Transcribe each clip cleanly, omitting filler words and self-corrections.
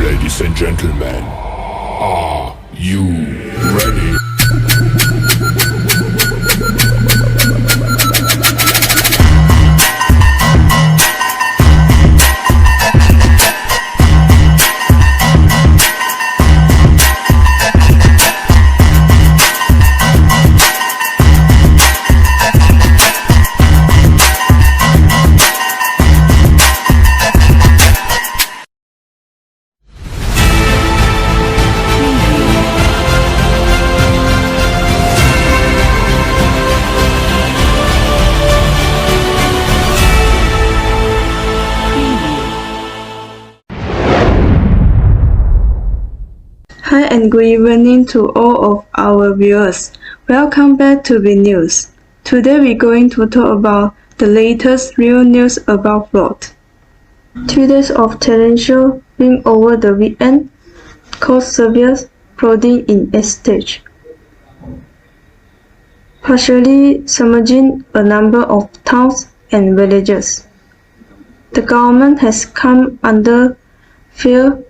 Ladies and gentlemen, are you ready? Hi and good evening to all of our viewers. Welcome back to the news. Today we're going to talk about the latest real news about flood. 2 days of torrential rain over the weekend caused severe flooding in Estate, partially submerging a number of towns and villages. The government has come under fierce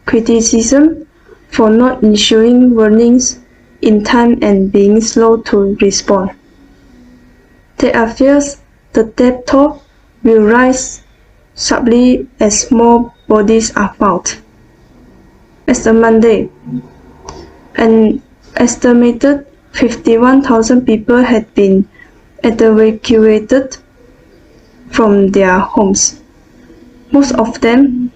criticism for not issuing warnings in time and being slow to respond. There are fears the death toll will rise sharply as more bodies are found. As of Monday, an estimated 51,000 people had been evacuated from their homes. Most of them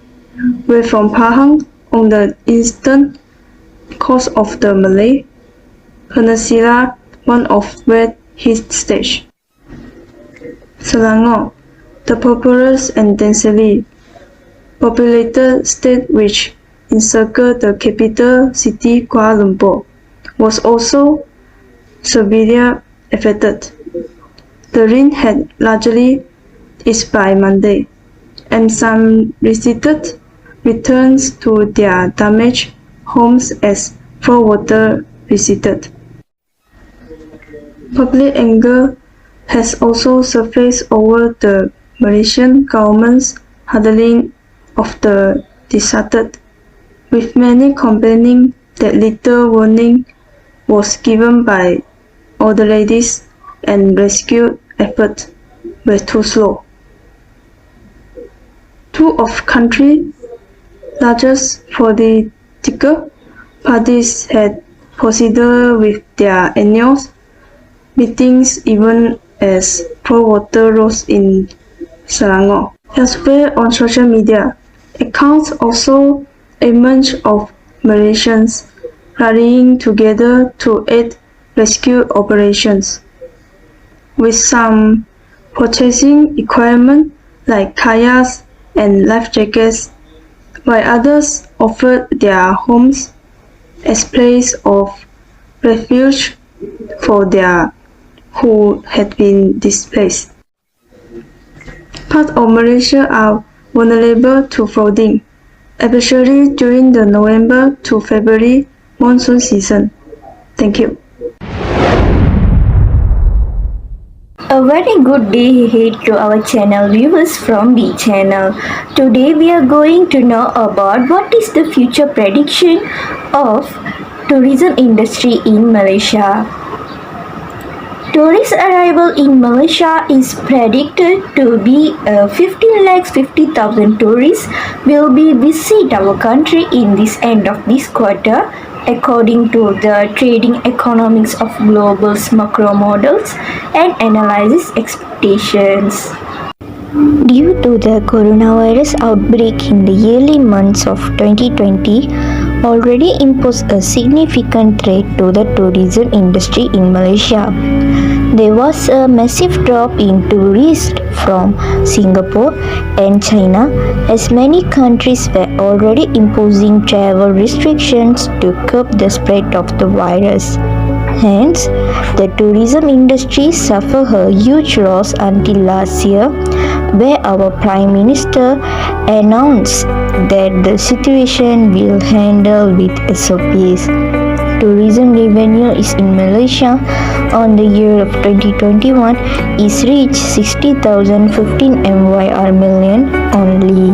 were from Pahang on the eastern coast of the Malay Peninsula, one of where he staged. Selangor, the populous and densely populated state which encircled the capital city Kuala Lumpur, was also severely affected. The rain had largely eased by Monday, and some residents returned to their damaged homes as floodwater receded. Public anger has also surfaced over the Malaysian government's handling of the disaster, with many complaining that little warning was given by authorities and rescue efforts were too slow. Two of country's largest political parties had proceeded with their annual meetings even as floodwater rose in Selangor. Elsewhere on social media, accounts also emerged of Malaysians rallying together to aid rescue operations, with some purchasing equipment like kayaks and life jackets, while others offered their homes as place of refuge for their who had been displaced. Parts of Malaysia are vulnerable to flooding, especially during the November to February monsoon season. Thank you. A very good day ahead to our channel viewers from B channel. Today we are going to know about what is the future prediction of tourism industry in Malaysia. Tourist arrival in Malaysia is predicted to be 15,50,000 tourists will be visit our country in this end of this quarter, according to the trading economics of global macro models and analysis expectations. Due to the coronavirus outbreak in the early months of 2020, already imposed a significant threat to the tourism industry in Malaysia. There was a massive drop in tourists from Singapore and China, as many countries were already imposing travel restrictions to curb the spread of the virus. Hence, the tourism industry suffered a huge loss until last year, where our Prime Minister announced that the situation will handle with SOPs. Tourism revenue is in Malaysia on the year of 2021 is reached 60,015 MYR million only.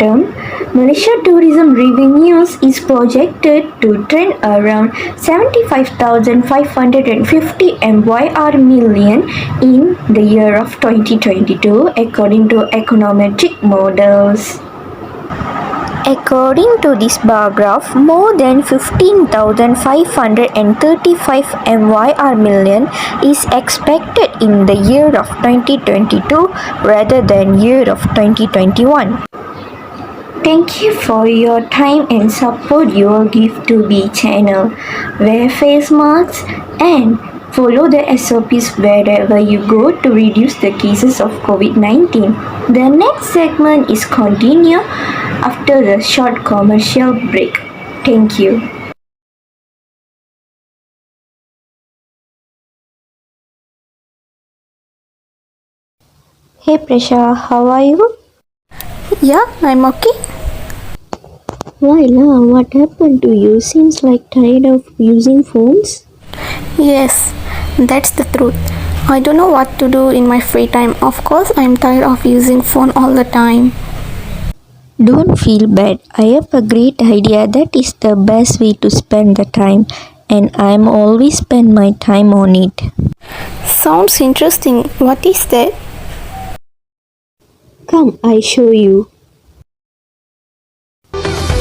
term, Malaysia tourism revenues is projected to trend around 75,550 MYR million in the year of 2022 according to econometric models. According to this bar graph, more than 15,535 MYR million is expected in the year of 2022 rather than year of 2021. Thank you for your time and support you all give to B channel. Wear face masks and follow the SOPs wherever you go to reduce the cases of COVID-19. The next segment is continue after the short commercial break. Thank you. Hey Prasha, how are you? Yeah, I'm okay. Why la? What happened to you? Seems like tired of using phones. Yes, that's the truth. I don't know what to do in my free time. Of course, I'm tired of using phone all the time. Don't feel bad. I have a great idea that is the best way to spend the time, and I'm always spend my time on it. Sounds interesting. What is that? Come, I show you.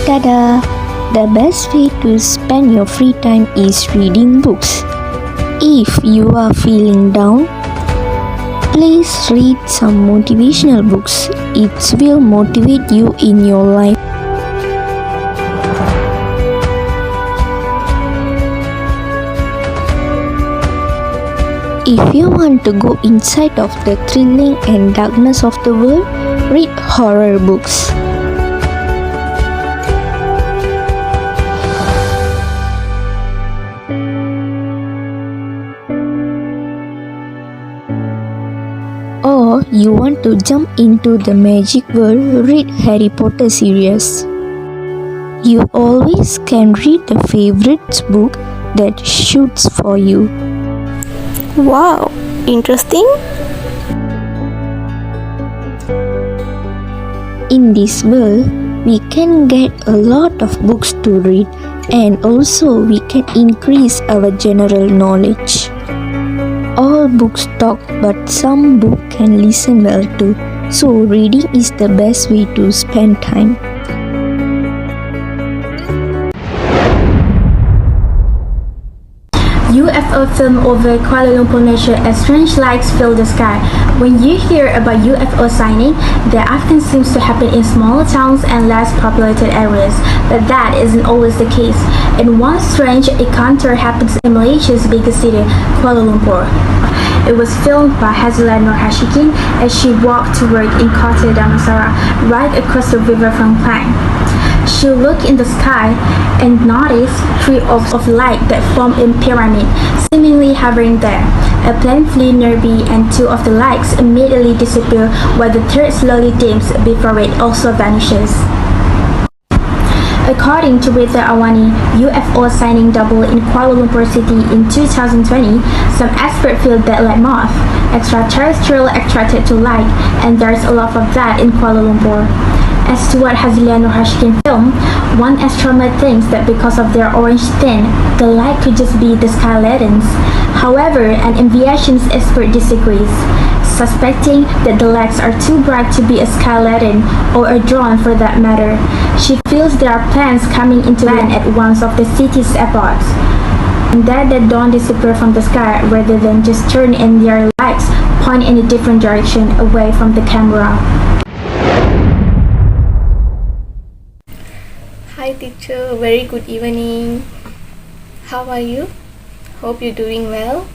Tada! The best way to spend your free time is reading books. If you are feeling down, please read some motivational books. It will motivate you in your life. If you want to go inside of the thrilling and darkness of the world, read horror books. Or you want to jump into the magic world, read Harry Potter series. You always can read the favorite book that suits for you. Wow, interesting. In this world, we can get a lot of books to read, and also we can increase our general knowledge. All books talk, but some books can listen well too. So reading is the best way to spend time. UFO film over Kuala Lumpur, Malaysia as strange lights fill the sky. When you hear about UFO sighting, they often seems to happen in smaller towns and less populated areas, but that isn't always the case. And one strange encounter happens in Malaysia's biggest city, Kuala Lumpur. It was filmed by Hazila Nur Hashikin as she walked to work in Kota Damansara, right across the river from Klang. She looked in the sky and noticed three orbs of light that formed a pyramid, seemingly hovering there. A plane flew nearby and two of the lights immediately disappear while the third slowly dims before it also vanishes. According to Rita Awani, UFO sighting doubled in Kuala Lumpur City in 2020. Some experts feel that like moth, extraterrestrial attracted to light, and there's a lot of that in Kuala Lumpur. As to what Hazila Nur Hashikin filmed, one astronomer thinks that because of their orange tint, the light could just be the sky lanterns. However, an aviation expert disagrees, suspecting that the lights are too bright to be a sky lantern or a drone for that matter. She feels there are planes coming into land at one of the city's airports, and that they don't disappear from the sky rather than just turn in their lights point in a different direction away from the camera. Hi teacher, very good evening. How are you? Hope you're doing well.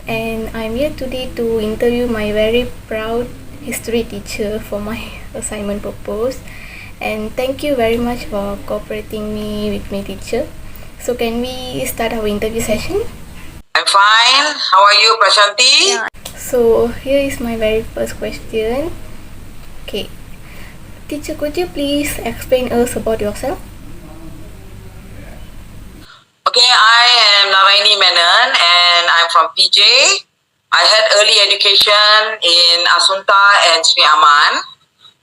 And I'm here today to interview my very proud history teacher for my assignment proposed. And thank you very much for cooperating with me teacher. So can we start our interview session? I'm fine. How are you, Prashanti? Yeah. So here is my very first question. Okay. Teacher, could you please explain us about yourself? Okay, I am Naraini Menon and I'm from PJ. I had early education in Asunta and Sri Aman.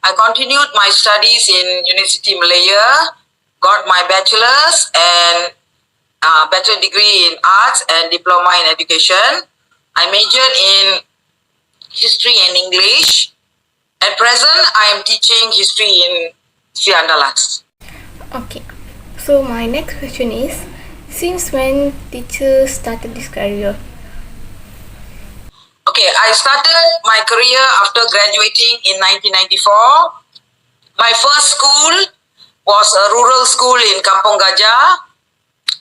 I continued my studies in University Malaya, got my bachelor's and bachelor degree in arts and diploma in education. I majored in history and English. At present, I am teaching history in Sri Andalas. Okay. So my next question is, since when teacher started this career? Okay, I started my career after graduating in 1994. My first school was a rural school in Kampong Gajah.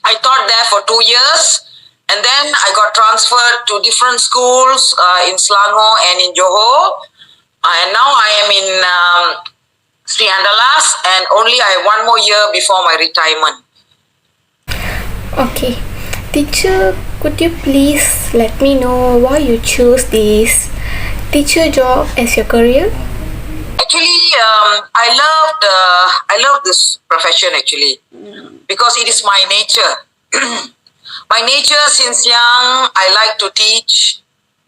I taught there for 2 years, and then I got transferred to different schools in Selangor and in Johor. And now I am in Sri Andalas, and only I have 1 more year before my retirement. Okay. Teacher, could you please let me know why you chose this teacher job as your career? Actually, I love this profession actually because it is my nature. My nature since young, I like to teach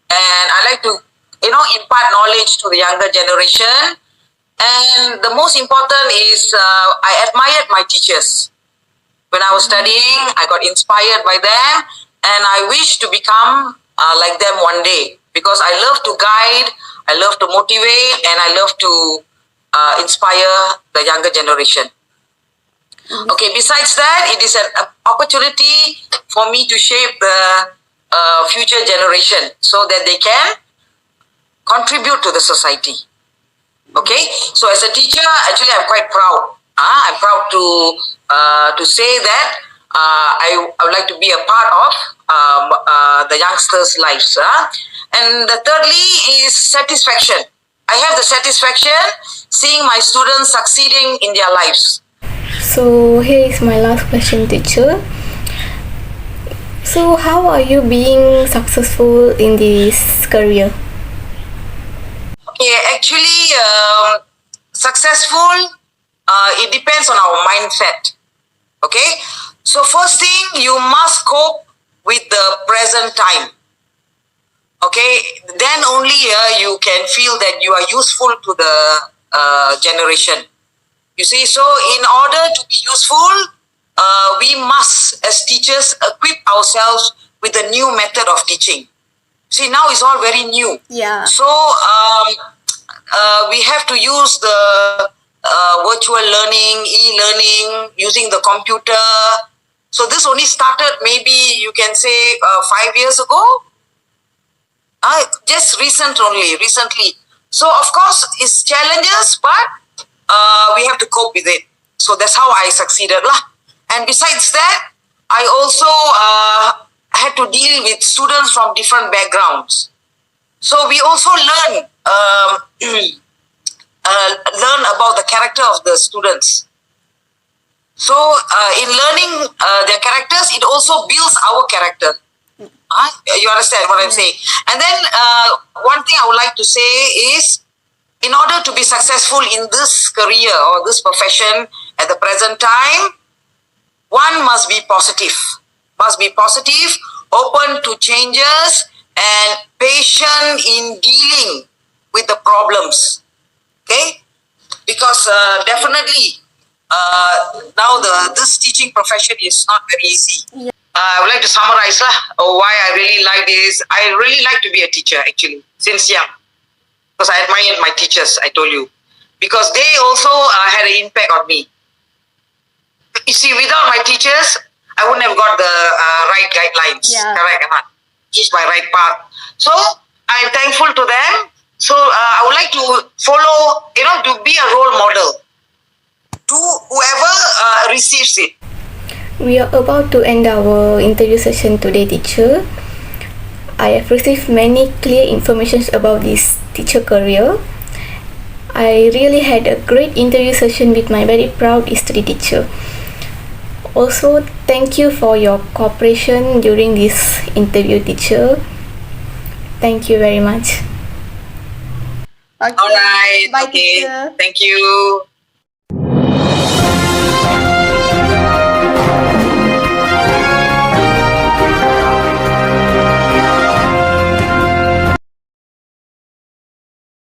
and I like to impart knowledge to the younger generation. And the most important is I admired my teachers. When I was studying, I got inspired by them, and I wish to become like them one day because I love to guide, I love to motivate, and I love to inspire the younger generation. Okay, besides that, it is an opportunity for me to shape the future generation so that they can contribute to the society. Okay, so as a teacher, actually, I'm quite proud. I'm proud to say that I would like to be a part of the youngsters' lives. And the thirdly is satisfaction. I have the satisfaction seeing my students succeeding in their lives. So here is my last question, teacher. So how are you being successful in this career? Okay, actually, successful, it depends on our mindset. Okay, so first thing, you must cope with the present time. Okay, then only you can feel that you are useful to the generation. You see, so in order to be useful, we must, as teachers, equip ourselves with a new method of teaching. See, now it's all very new. Yeah. So we have to use the virtual learning, e-learning, using the computer. So this only started maybe you can say 5 years ago. Just recently. So of course it's challenges, but we have to cope with it. So that's how I succeeded lah. And besides that, I also had to deal with students from different backgrounds. So we also learn about the character of the students. So in learning their characters, it also builds our character. You understand what I'm saying? And then one thing I would like to say is, in order to be successful in this career or this profession at the present time, one must be positive. Must be positive, open to changes, and patient in dealing with the problems. Okay? Because definitely now this teaching profession is not very easy. Yeah. I would like to summarize why I really like this. I really like to be a teacher actually since young. Because I admired my teachers, I told you. Because they also had an impact on me. You see, without my teachers, I wouldn't have got the right guidelines. Yeah. Correct? Choose my right path. So I'm thankful to them. So I would like to follow, to be a role model to whoever receives it. We are about to end our interview session today, teacher. I have received many clear information about this teacher career. I really had a great interview session with my very proud history teacher. Also, thank you for your cooperation during this interview, teacher. Thank you very much. Okay. All right. Bye, okay. teacher. Thank you.